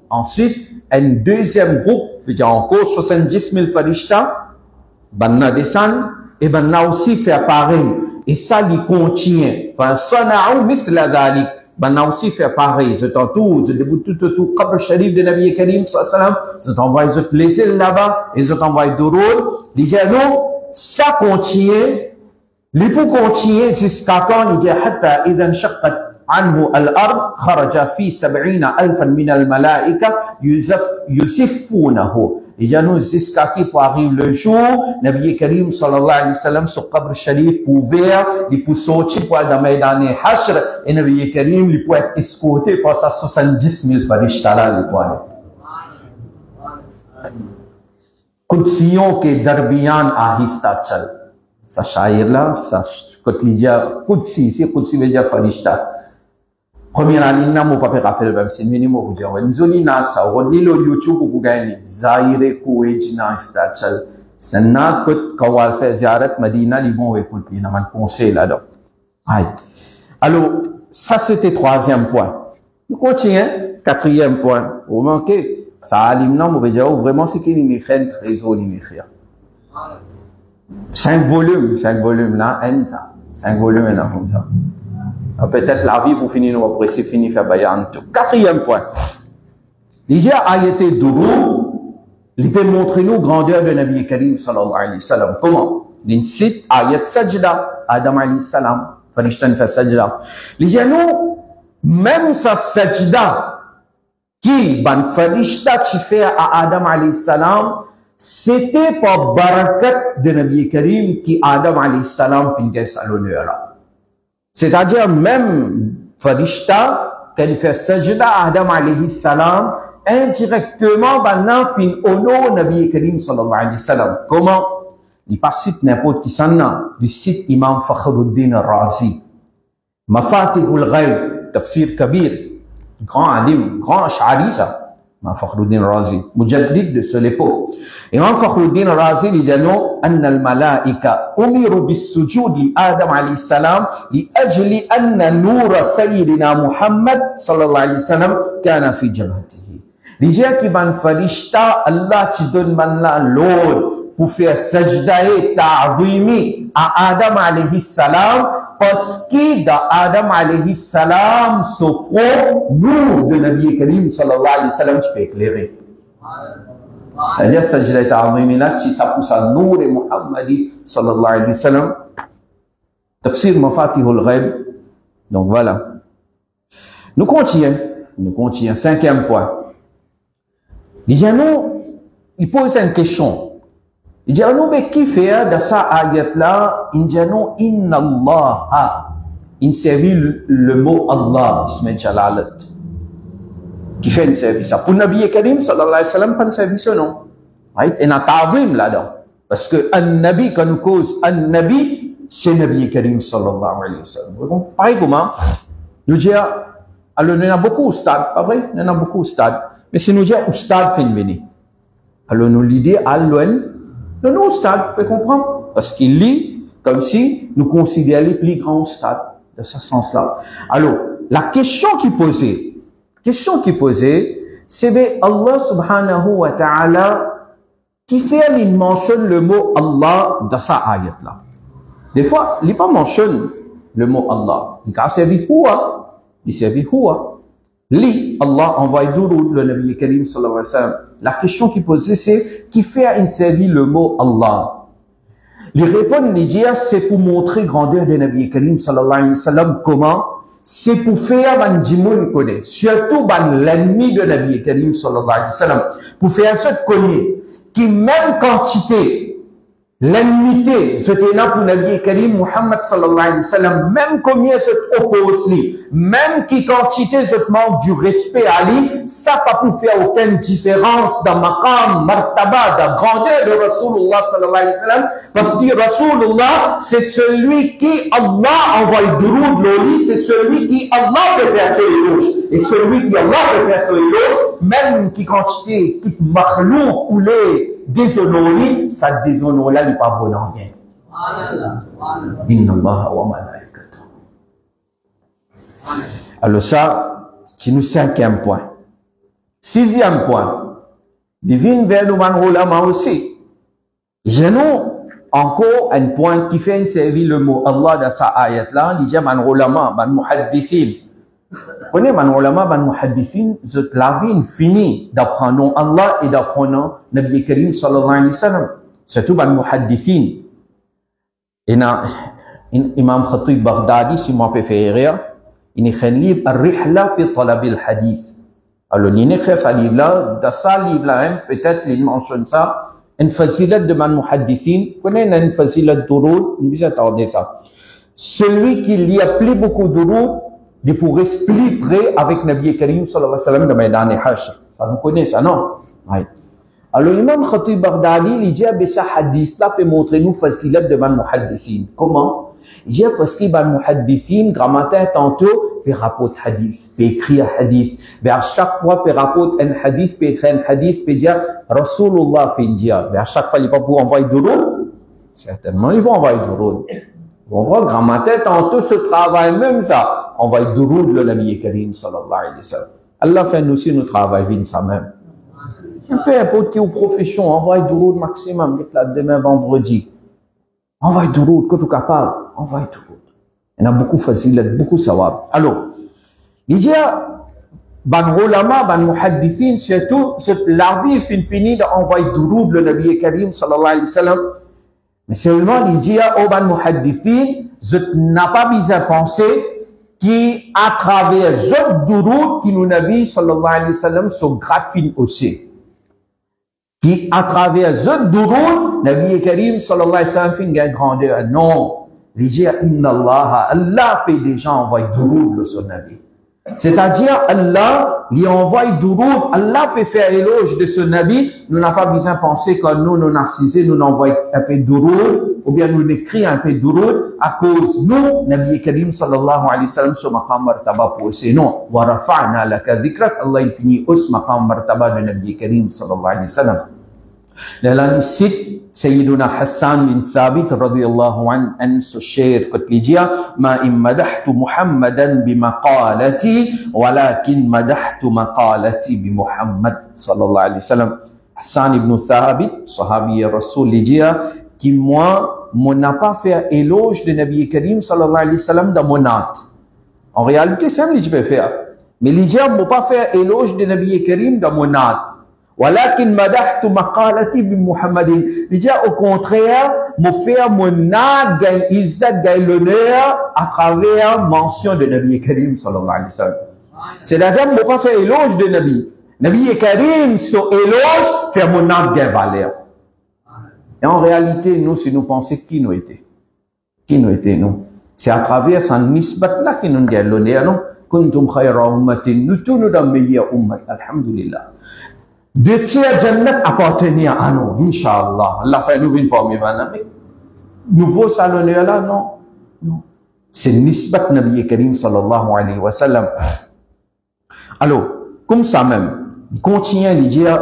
Ensuite, un deuxième groupe, c'est-à-dire encore 70 000 farishta, banna descend, et banna aussi fait pareil. Et ça, il contient. Enfin, sana'u mithla dhalik. Banna aussi fait pareil. C'est en tout, c'est debout tout, qabr sharif de Nabi Karim, sallam, c'est envoyé les îles là-bas, et c'est envoyé d'Oroul. Il dit, non, ça contient, les pour continuer jusqu'à quand il dit, hatta idhan shaqqat عنه الأرض خرج في 70,000 من الملائكة يزفونه. Il dit nous jusqu'à qui pour arriver le jour, Nabi Karim sallallahu alayhi wa sallam sur Qabr Sharif pour ouvrir, il peut sortir pour aller dans le Maïdan Hashr, et Nabi Karim il peut être escorté par sa 70 000 farishta là, il peut aller. Qudsiyon ke darbiyan ahista chal. Ça shair là, ça quand il dit Qudsi, c'est Qudsi veut dire farishta. Première ligne, mon papa rappelle même c'est minimum vous dire une zone na ça on dit le YouTube vous gagnez zaire kuwejina stachal c'est na que kawal fait ziarat Medina li bon écouter na man conseil là-dedans. Alors ça c'était troisième point. Nous continuons quatrième point. Vous manquez ça alimna mon dire vraiment c'est qu'il y a une trésor l'écrire. 5 volumes là en ça 5 volumes là comme ça. Peut-être la vie pour finir, après c'est fini faire bayan. Quatrième point. Déjà, ayete Dourou, il peut montrer nous grandeur de Nabi Karim sallallahu alayhi wa sallam. Comment? Il cite ayat sajda, Adam alayhi salam, Farishtan fait sajda. Il dit nous, même sa sajda, qui, ban Farishta qui fait à Adam alayhi salam, c'était par barakat de Nabi Karim qui Adam alayhi salam finit à l'honneur là. C'est-à-dire même Farishta, quand il fait sajda à Adam alayhi salam, indirectement, maintenant, fin honor Nabi Karim sallallahu alayhi wa sallam. Comment? Il pas cite n'importe qui s'en a. Il cite Imam Fakhruddin Razi. Mafatihul Ghaib, tafsir kabir. Grand alim, grand ash'ari ça. Imam Fakhruddin Razi. Mujaddid de ce l'époque. Imam Fakhruddin Razi dit non, anna al-malaika umiru bis-sujud li Adam alayhi salam li ajli anna noura sayyidina Muhammad sallallahu alayhi wa sallam kana fi jabhatihi. Il dit que ban farishta Allah te donne maintenant l'ordre pour faire sajda et ta'zimi à Adam alayhi salam parce que dans Adam alayhi salam s'offre nour de Nabi Karim sallallahu alayhi wa sallam tu peux éclairer. C'est-à-dire sajda et ta'zimi là ça pousse à nour de Muhammadi sallallahu alayhi wa sallam. Tafsir Mafatihul Ghaib. Donc voilà. Nous continuons. Cinquième point. Il dit nous, il pose une question. Il dit nous, mais qui fait dans ça ayat là, il dit nous, inna Allah, il servit le mot Allah, Ismail Jalalat, qui fait une service. Pour Nabi Karim, sallallahu alayhi wa sallam, pas une service, non. Right? Il y a un ta'zim là-dedans. Parce que un Nabi, quand nous cause un Nabi, c'est Nabi Karim, sallallahu alayhi wa sallam. Pareil comment, nous disons, alors il y en a beaucoup au stade, pas vrai? Il y en a beaucoup au stade. Mais si nous disons au stade fin venu, alors nous l'idée à loin, nous au stade, vous pouvez comprendre? Parce qu'il lit comme si nous considérions les plus grands stades, de ce sens-là. Alors, la question qui posait, c'est bien Allah subhanahu wa ta'ala qui fait, il mentionne le mot Allah dans sa ayat-là. Des fois, il pas mentionne le mot Allah. Il a servi Huwa, il servi Huwa. Li, Allah envoie Douroud, le Nabi Karim sallallahu alayhi wa sallam. La question qui posait, c'est qui fait insérer le mot Allah? Les réponses, les dire, c'est pour montrer grandeur de Nabi Karim sallallahu alayhi wa sallam. Comment? C'est pour faire un djimoun connaît. Surtout, l'ennemi de Nabi Karim sallallahu alayhi wa sallam. Pour faire ce connaît, qui même quantité, l'ennemité, c'était là pour Nabi Karim Muhammad sallallahu alayhi wa sallam, même combien se oppose lui, même qui quantité se manque du respect à lui, ça pas pour faire aucune différence dans maqam, martaba, dans grandeur de Rasulullah sallallahu alayhi wa sallam, parce que Rasulullah, c'est celui qui Allah envoie duroud l'oli, c'est celui qui Allah peut faire son éloge, et celui qui Allah peut faire son éloge, même qui quantité, qui makhlou ou les déshonoré, ça déshonore là, il pas volant rien. Inna Allah wa malaikatahu. Alors ça, C'est nous 5e point. 6e point. Divine vers nous ulama aussi. J'ai nous encore un point qui fait servir le mot Allah dans sa ayat là, il dit man ulama, man muhaddithin. Connaissez man ulama, man muhaddithin, la vie finie d'apprendre Allah et d'apprendre Nabi Karim sallallahu alayhi wa sallam. Surtout man muhaddithin. Et Imam Khatib Baghdadi, si moi préféré, il écrit un livre Ar-Rihla fi Talab al-Hadith. Alors, il écrit ce livre-là, dans ce livre-là, peut-être il mentionne ça. Une fazilat de man muhaddithin, connaissez une fazilat d'urud, on va attendre ça. Celui qui lit plus beaucoup d'urud, il pourrait se plier près avec Nabi Karim sallallahu alayhi wa sallam dans Maidan al-Hashr. Ça nous connaît ça, non? Ouais. Alors, l'imam Khatib Baghdadi, il dit, ah, ce hadith-là peut montrer nous fazilat de man muhaddithin. Comment? Il dit, parce qu'il y a man muhaddithin, grammatin tantôt, peut rapporter hadith, peut écrire hadith. Mais à chaque fois, peut rapporter un hadith, peut écrire un hadith, peut dire, Rasulullah fait dire. Mais à chaque fois, il va pour envoyer d'urud. Certainement, ils vont envoyer d'urud. On voit, grammatin tantôt, ce travail même ça. Envoyer d'urud le Nabi Karim sallallahu alayhi wa sallam. Allah fait nous aussi, nous travaillons ça même. Peu importe quelle profession, envoie d'urud maximum, demain vendredi. Envoie d'urud, que tu es capable, envoie d'urud. Il y en a beaucoup facile, beaucoup sawab. Alors, il y a ban ulama, ban muhaddithin, surtout, la vie finie d'envoyer d'urud le Nabi Karim sallallahu alayhi wa sallam. Mais seulement, il y a ban muhaddithin, je n'ai pas besoin de penser qui, à travers zot d'urud, qui nous Nabi sallallahu alayhi wa sallam, sont gratuits aussi. Qui, à travers zot d'urud, Nabi Karim sallallahu alayhi wa sallam, fait une grandeur. Non. Il dit, inna Allah fait déjà envoyer d'urud le son Nabi. C'est-à-dire, Allah lui envoie d'urud, Allah fait faire éloge de ce Nabi, nous n'avons pas besoin de penser que nous narcisés, nous envoyons un peu d'urud, ou bien nous écrivons un peu d'urud, à cause nous, Nabi Karim sallallahu alayhi wa sallam, ce maqam martaba pour eux. Non, wa rafa'na laka dhikrak, Allah il finit us maqam martaba de Nabi Karim sallallahu alayhi wa sallam. Là, il cite Sayyiduna Hassan bin Thabit radiyallahu an ce cher que il dit ma in madahtu Muhammadan bi maqalati walakin madahtu maqalati bi Muhammad sallallahu alayhi wa sallam. Hassan ibn Thabit, sahabi Rasul, il dit qui moi n'a pas fait éloge de Nabi Karim sallallahu alayhi wa sallam dans mon acte. En réalité, c'est ce que je peux faire. Mais il dit moi pas faire éloge de Nabi Karim dans mon acte. Walakin madahtu maqalati bi Muhammadin. Il dit au contraire, me faire mon âme gagne izzat, gagne l'honneur à travers mention de Nabi Karim sallallahu alayhi wa sallam. C'est-à-dire, me pas faire éloge de Nabi. Nabi Karim, son éloge, fait mon âme gagne valeur. Et en réalité, nous, si nous pensons qui nous était, nous? C'est à travers sa nisbat là qui nous gagne l'honneur, non? Kuntum khayra ummatin, nous tous nous sommes meilleurs ummat, alhamdulillah. 2 tiers Jannat appartenir à nous, Inch'Allah. Allah fait nous venir parmi nous. Nouveau salonneur là, non. Non. C'est nisbat Nabi Karim sallallahu alayhi wa sallam. Alors, comme ça même, il continue à dire,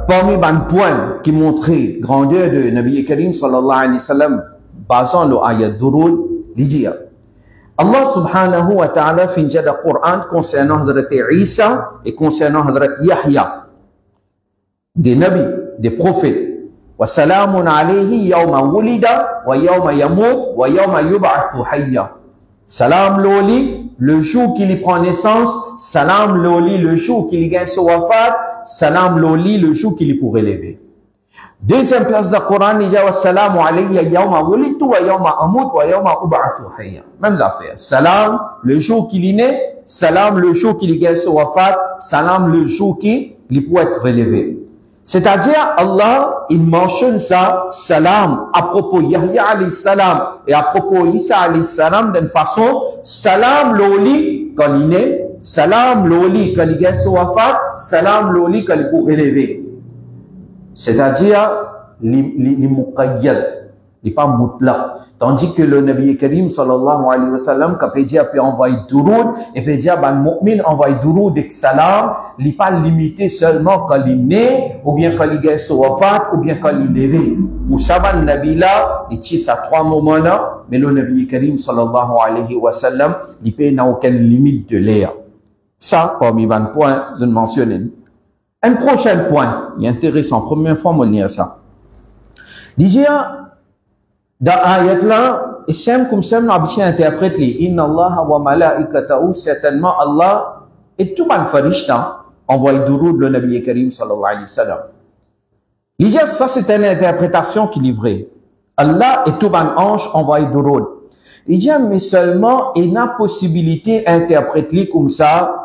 parmi les points qui montraient grandeur de Nabi Karim sallallahu alayhi wa sallam, basant le ayat d'urud, il dit, Allah subhanahu wa ta'ala fin le Coran concernant Hazrat Isa et concernant Hazrat Yahya, des nabis, des prophètes. Wa salamun alayhi yawma wulida wa yawma yamut wa yawma yub'athu hayya. Salam loli, le jour qu'il y prend naissance, salam loli, le jour qu'il y gagne son wafat, salam loli, le jour qu'il y pourrait lever. Deuxième place du Coran, il dit wa salamu alayya yawma wulidtu wa yawma amut wa yawma ub'athu hayya. Même affaire. Salam le jour qu'il est né, salam le jour qu'il gagne son wafat, salam le jour qu'il pourrait être relevé. C'est-à-dire, Allah, il mentionne ça, salam, à propos Yahya alayhi salam et à propos Isa alayhi salam d'une façon, salam l'oli quand il est né, salam l'oli quand il gagne son wafat, salam l'oli quand il pourrait relever. C'est-à-dire, les muqayyad, les pas mutlaq. Tandis que le Nabi Karim sallallahu alayhi wa sallam, quand il dit peut envoyer d'urud, et peut dire, ben, mu'min envoie d'urud et salam, il n'est pas limité seulement quand il est né, ou bien quand il gagne son wafat, ou bien quand il est levé. Pour ça, le Nabi là, il tisse à 3 moments là, mais le Nabi Karim sallallahu alayhi wa sallam, il n'a aucune limite de l'air. Ça, parmi les points, je mentionne. Un prochain point, il est intéressant, première fois, on lire ça. Déjà, dans l'ayat là, et c'est comme ça, on a bien interprété, Inna Allah wa malaikatahu, certainement Allah, et tout le monde farishta, envoie duroud le Nabi Karim sallallahu alayhi wa sallam. Déjà, ça c'est une interprétation qui est vraie. Allah et tout le monde ange envoie duroud. Déjà, mais seulement, il y a possibilité d'interpréter comme ça,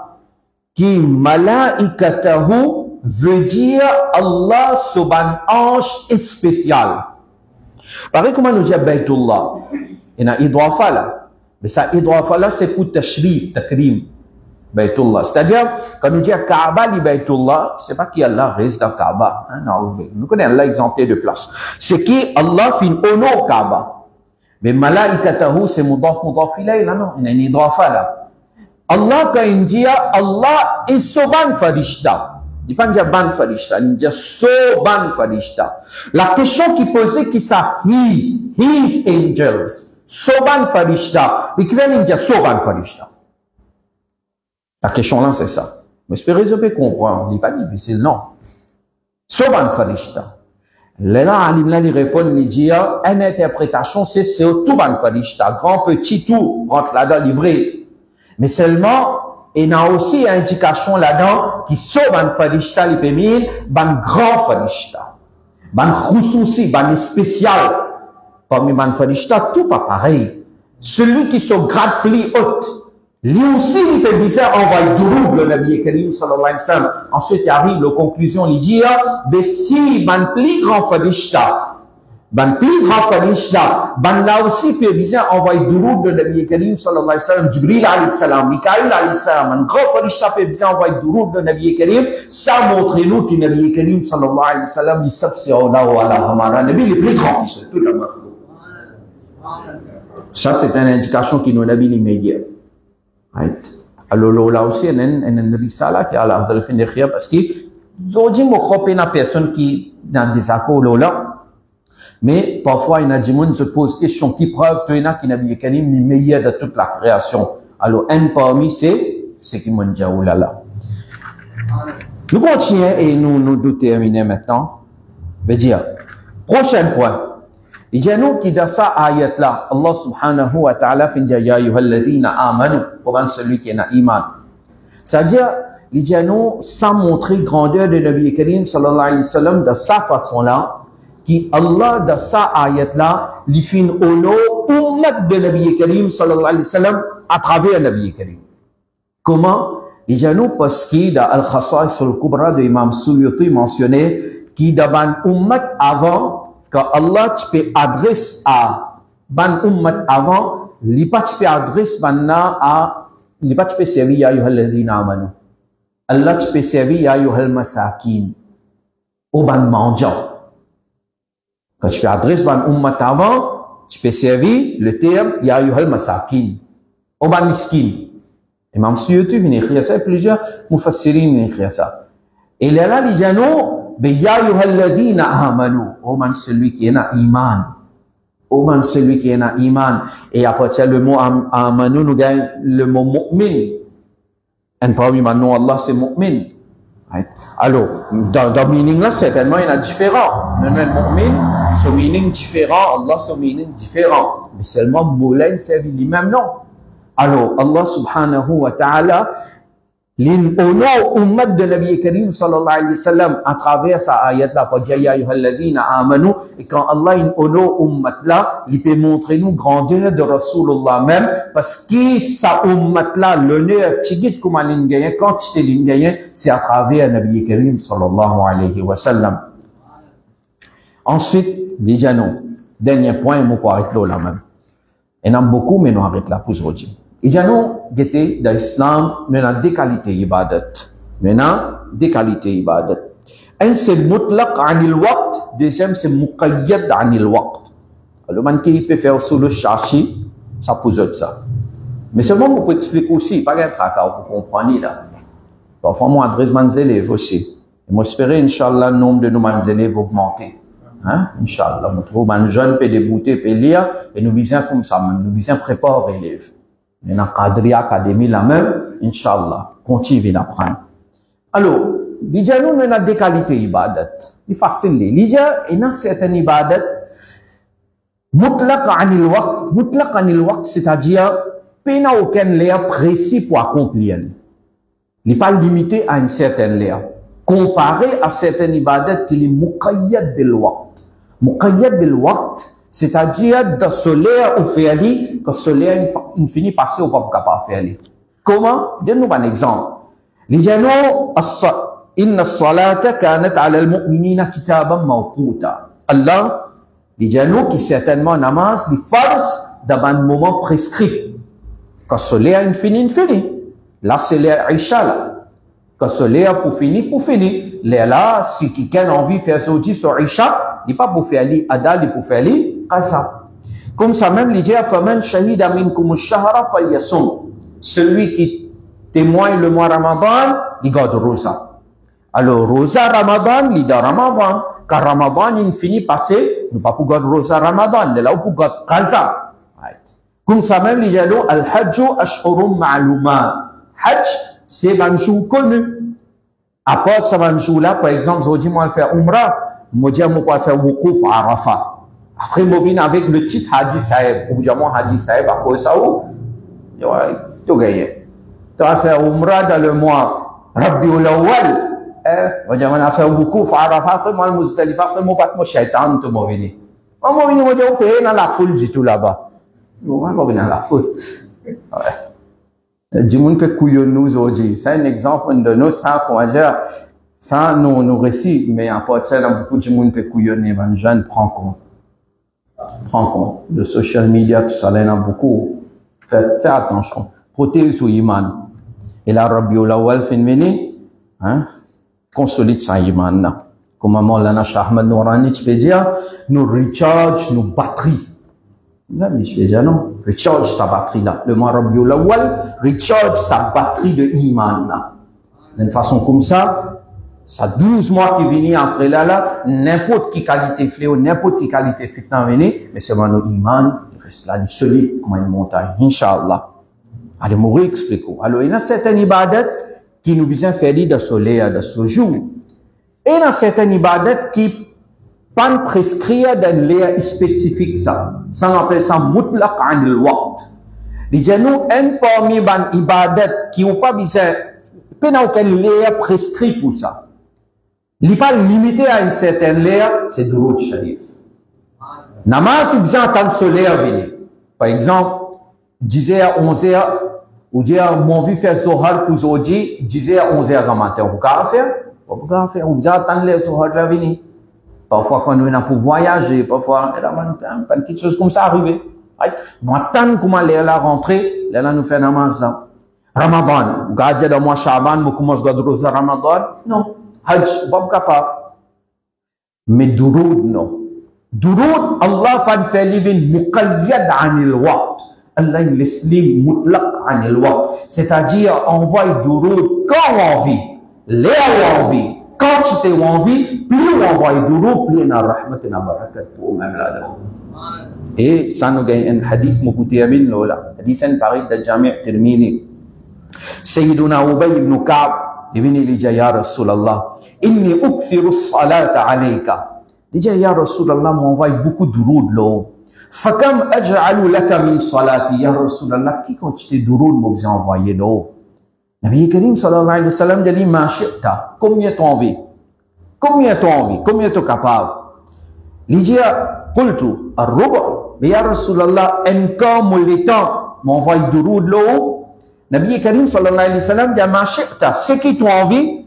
qui malaikatahu veut dire Allah subhan ange est spécial. Pareil comment nous dit Baytullah. Il y a idrafa là. Mais ça idrafa là c'est pour tashrif, takrim. Baytullah. C'est-à-dire, quand nous dit Kaaba li Baytullah, c'est pas qu'Allah reste dans Kaaba. Hein, nous connaissons Allah exempté de place. C'est qu'Allah fait honor Kaaba. Mais malaikatahu c'est mudaf ilayh là non. Il y a une idrafa là. Allah quand il dit Allah est soban farishta. Il ne dit pas dire ban farishta, il dit soban farishta. La question qui posait qui ça his angels. Soban farishta. L'équivalent il dit soban farishta. La question là c'est ça. Mais espérez que vous pouvez comprendre, il n'est pas difficile non. Soban farishta. Là alim là il répond il dit une interprétation c'est tout ban farishta, grand petit tout rentre là-dedans livré. Mais seulement, il y a aussi une indication là-dedans qui sauve un farishta, les pémines, un grand farishta. Un khususi, un spécial. Parmi les farishta, tout pas pareil. Celui qui se grade plus haute, lui aussi, il peut dire, envoie duroub, le Nabi Karim sallallahu alayhi wa sallam. Ensuite, il arrive la conclusion, il dit, mais si, un plus grand farishta, ban plus grand farishta, ban là aussi peut bien envoyer duroub de Nabi Karim sallallahu alayhi wa sallam, Jibril alayhi salam, Mikaïl alayhi salam, un grand farishta peut bien envoyer duroub de Nabi Karim, ça montre-nous que Nabi Karim sallallahu alayhi wa sallam, il s'absiona wa ala hamara, Nabi le plus grand qui se tout le monde. Ça c'est une indication qui nous Nabi les meilleurs. Right? Alors là aussi, il y a un risala qui a la fin de khia parce que, aujourd'hui, moi, je crois que personne qui dans des accords là. Mais parfois, il y a des gens qui se posent question qui preuve que Nabi Karim est le meilleur de toute la création. Alors, un parmi c'est qui m'ont dit, oh là là. Nous continuons et nous terminons maintenant. Je veux dire, prochain point. Il y a nous qui dans ça ayat là, Allah subhanahu wa ta'ala fait dire, ya ayyuhalladhina amanu, pour celui qui a iman. C'est-à-dire, il y a nous, sans montrer grandeur de Nabi Karim sallallahu alayhi wa sallam de sa façon-là, qui Allah dans sa ayat là, il fait une honneur ummat de Nabi Karim sallallahu alayhi wa sallam à travers Nabi Karim. Comment? Il y a nous parce qu'il dans Al-Khasa'is al-Kubra de Imam Suyuti mentionné, qui dans ban ummat avant, quand Allah tu peux adresser à ban ummat avant, il pas tu peux adresser maintenant à, il pas tu peux servir ya ayyuhalladhina amanu. Allah tu peux servir ya ayyuhal masakin. Au ban mendiant. Quand tu peux adresser ban ummat avant, tu peux servir le terme ya ayyuhal masakin. Au ban miskin. Imam Suyuti vient écrire ça, plusieurs mufassirin viennent écrire ça. Et là, les gens ya ayyuhalladhina amanu, oh man celui qui est na iman, oh man celui qui est na iman. Et après le mot amanu nous gagne le mot mu'min. Et parmi maintenant Allah c'est mu'min. Alors dans meaning là certainement il y en a différents. Le mu'min son meaning différent, Allah son meaning différent. Mais seulement moulin c'est lui-même non. Alors Allah subhanahu wa ta'ala l'honneur ummat de Nabi Karim sallallahu alayhi wa sallam à travers sa ayat là, pour dire ya ayyuhalladhina amanu, et quand Allah une honneur ummat là, il peut montrer nous grandeur de Rasulullah même, parce que sa ummat là, l'honneur tigit comme l'in gagne, quantité l'in gagne, c'est à travers Nabi Karim sallallahu alayhi wa sallam. Ensuite, déjà non, dernier point, moi pour arrêter là même. Il y en a beaucoup, mais nous arrêtons là pour aujourd'hui. Et j'ai nous, dans l'islam, nous avons deux qualités ibadat. Nous avons deux qualités ibadat. Un, c'est mutlaq anil waqt. Deuxième, c'est muqayyad anil waqt. Alors, man qui peut faire sous le chachi, ça pose ça. Mais seulement, pour expliquer aussi, pas un tracas, vous comprenez là. Parfois, moi, adresse mes élèves aussi. Et moi, j'espère, Inch'Allah, le nombre de nos élèves augmenter. Hein? Inch'Allah, nous trouvons un jeune peut débouter, peut lire, et nous visons comme ça, nous visons préparer les élèves. Mais dans le cadre académie la même, Inch'Allah, continue d'apprendre. Alors, l'idée, nous avons des qualités ibadat. C'est facile. L'idée, il y a certaines ibadat, mutlaq anil waqt, c'est-à-dire, il n'y a aucun lien précis pour accomplir. Il n'est pas limité à une certaine lien. Comparé à certaines ibadats qui est muqayyad bil waqt. Muqayyad bil waqt, c'est-à-dire de ce lien ou faire que ce lien il finit passer au pas capable de faire. Comment? Donne-nous un exemple. L'idéal, inna as-salata kanat 'ala al-mu'minina kitaban mawquta. Allah, l'idéal qui certainement namaz, les farz dans un moment prescrit. Quand ce lien il finit. Là c'est l'air Aïcha là. Quand ce lien pour finir. Là, si quelqu'un a envie de faire sortir sur Aïcha, il n'est pas pour faire li adal, il pour faire li qaza. Comme ça même, l'idée a faman shahida minkum ash-shahra falyasum. Celui qui témoigne le mois Ramadan, il garde rosa. Alors, rosa Ramadan, il dans Ramadan. Car Ramadan, il finit passer, nous pas pour garder rosa Ramadan, il est là pour garder qaza. Comme ça même, l'idée al-hajju ashhurum ma'lumat. Hajj, c'est un jour connu. À part de ce jour-là, par exemple, je dis, moi, je vais faire Umrah, je dis, moi, je vais faire Wukuf à Arafat. Après, je viens avec le titre Hadi Saeb. Ou bien, moi, Hadi Saeb, à cause de ça, tu gagnes. Tu vas faire Umrah dans le mois Rabiul Awwal. Je dis, moi, je vais faire Wukuf à Arafat. Après, moi, je vais faire Wukuf à Arafat. Moi, je vais faire Wukuf à Arafat. Moi, je vais faire Wukuf dans la foule du tout là-bas. Moi, je vais dans la foule. Du monde peut couillonner nous aujourd'hui. C'est un exemple de nous, ça, comment dire, ça, nous récits, mais à part de ça, dans beaucoup de monde peut couillonner, ben, jeune, prends compte. De social media, tout ça, là, il y en a beaucoup. Faites attention. Protège son iman. Et la Rabiul Awwal fait venir, hein, consolide sa iman, là. Comme Maulana Cheikh Ahmed Nourani, tu peux dire, nous recharge nos batteries. Là, mais je vais dire non. Recharge sa batterie là. Le mois Rabiul Awwal recharge sa batterie de iman là. D'une façon comme ça 12 mois qui viennent après là, n'importe qui qualité fléau, n'importe qui qualité fitna venir, mais c'est mon iman, il reste là, il solide comme une montagne, Inch'Allah. Allez, mourir, expliquons. Alors, il y a certaines ibadats qui nous besoin faire de ce lait, de ce jour. Et il y a certaines ibadats qui pas prescrire d'un lien spécifique ça. Ça on appelle ça mutlaq anil waqt. Les gens un parmi ban ibadat qui ont pas besoin pas aucun lien prescrit pour ça. Il n'est pas limité à une certaine lien, c'est Durud Sharif. Namaz ou besoin attendre ce lien venir. Par exemple, disait à 11h ou dire mon vie faire Zohar pour aujourd'hui, disait à 11h du matin, vous pouvez faire, vous besoin attendre le Zohar là venir. Parfois, quand on est pour voyager, parfois, il y a pas une petite chose comme ça arriver. Nous attendons comment les là rentrer, là nous fait namaz. Ramadan, vous regardez dans le mois Shaban, vous commencez à garder Ramadan. Non. Hajj, pas capable. Mais Durud, non. Durud, Allah pas fait living muqayyad anil waqt. Allah il laisse mutlaq anil waqt. C'est-à-dire, on voit Durud quand on vit, là où on vit. Quand tu t'es envie, plus on voit Durud, plus on a rahmat et barakat pour même là-dedans. Et ça nous gagne un hadith mukutiyamin lola. Hadith en paris de Jami' Tirmidhi. Sayyiduna Ubay ibn Ka'b, il vient lui dire, Ya Rasulallah, inni ukthiru as-salata alayka. Il dit, Ya Rasulallah, m'envoie beaucoup de Durud là. Fakam aj'alu laka min salati, Ya Rasulallah, qui quand tu t'es Durud, m'oblige envoyer là. Nabi Karim sallallahu alayhi wa sallam dit, ma shi'ta, combien t'as envie? Combien t'es capable? Il dit, qultu, ar-ruba, ya Rasulallah, encore le temps, m'envoie Durud là-haut. Nabi Karim sallallahu alayhi wa sallam dit, ma shi'ta, ce qui t'as envie,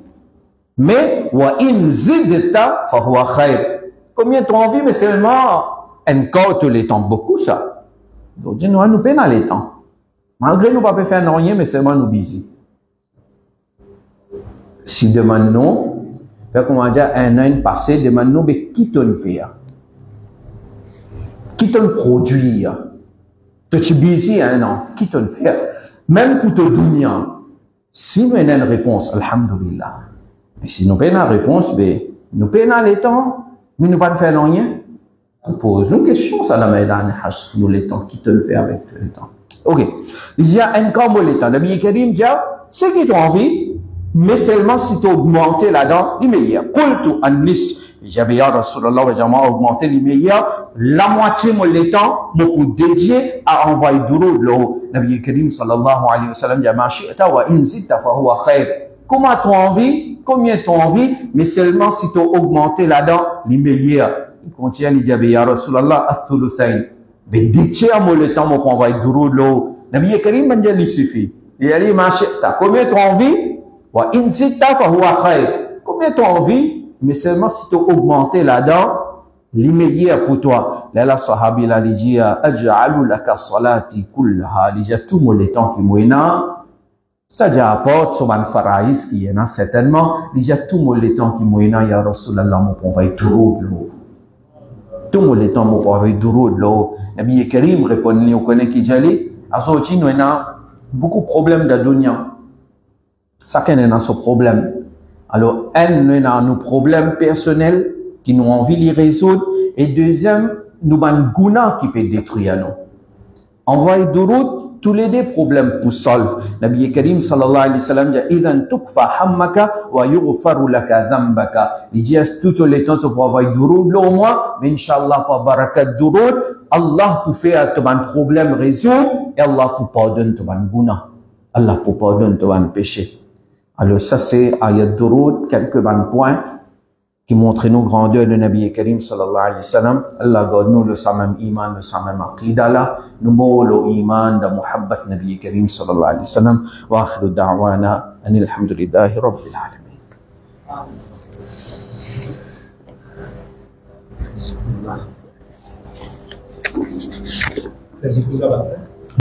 mais, wa in zidta, fa huwa khayr. Combien t'as envie, mais seulement, encore tout le temps, beaucoup ça. Donc, nous peinons les temps. Malgré nous, pas faire rien, mais seulement nous busy. Si demandons, comment dire, un an passé, demandons, mais qui t'en fait? Qui t'en produit? Tu es busy un an, qui t'en fait? Même pour te donner, si nous avons une réponse, alhamdulillah. Mais si nous avons une réponse, nous payons les temps, Mais nous pas faire rien. On pose une question, ça la met dans le hash, nous les temps, qui te le fait avec les temps. Ok. Il y a un camp les temps. Nabi Karim dit, c'est qui t'ont envie, mais seulement si tu augmentes là-dedans, les meilleurs. Qultu an-nis. J'avais ya Rasulallah, j'ai augmenté les meilleurs. La moitié, moi, les temps, me pour dédier à envoyer d'euro de l'eau. Nabi Karim sallallahu alayhi wa sallam dit, ma shi'ta wa in zidta fa huwa khayr. Comment tu as envie? Combien tu as envie? Mais seulement si tu augmenté là-dedans, les meilleurs. Il continue, il dit, ya Rasulallah, as-thuluthayn. Mais dédier à moi le temps, moi, pour envoyer d'euro de l'eau. Nabi Karim m'a dit, il suffit. Il a dit, ma shi'ta. Combien tu as envie? Wa in zidta fa huwa khayr. Combien tu as envie? Mais seulement si tu augmenté là-dedans, l'immédiat pour toi. Là, la sahabi, là, il dit, aj'alu laka salati kullaha. Il dit, tout le temps qui mouina, c'est-à-dire, apporte sur un faraïs qui est là, certainement. Il dit, tout le temps qui mouina, ya Rasulallah, mon pauvre, tout de l'eau. Tout le temps, mon pauvre, tout de l'eau. Nabi Karim répond, on connaît qui j'allais. À ce moment-là, nous avons beaucoup de problèmes de dunya. Chacun a ce problème. Alors, nous avons nos problèmes personnels qui nous ont envie de les résoudre. Et deuxième, nous avons un guna qui peut détruire nous. Envoyer de route, tous les deux problèmes pour solve. Nabi Karim sallallahu alayhi wa sallam dit, idhan tukfa hammaka wa yughfaru laka dhanbaka. Il dit, tout le temps, tu peux envoyer de route, là au moins, mais Inch'Allah, par barakat de route, Allah peut faire ton problème résoudre, et Allah peut pardonner ton guna. Allah peut pardonner ton péché. Alors ça c'est ayat durud, quelques points qui montrent nos grandeurs de Nabi Karim sallallahu alayhi wa sallam. Allah garde nous le samam iman, le samam aqida là, nous mourons le iman de muhabbat Nabi Karim sallallahu alayhi wa sallam. Wa akhiru da'wana anil hamdulillahi rabbil alamin.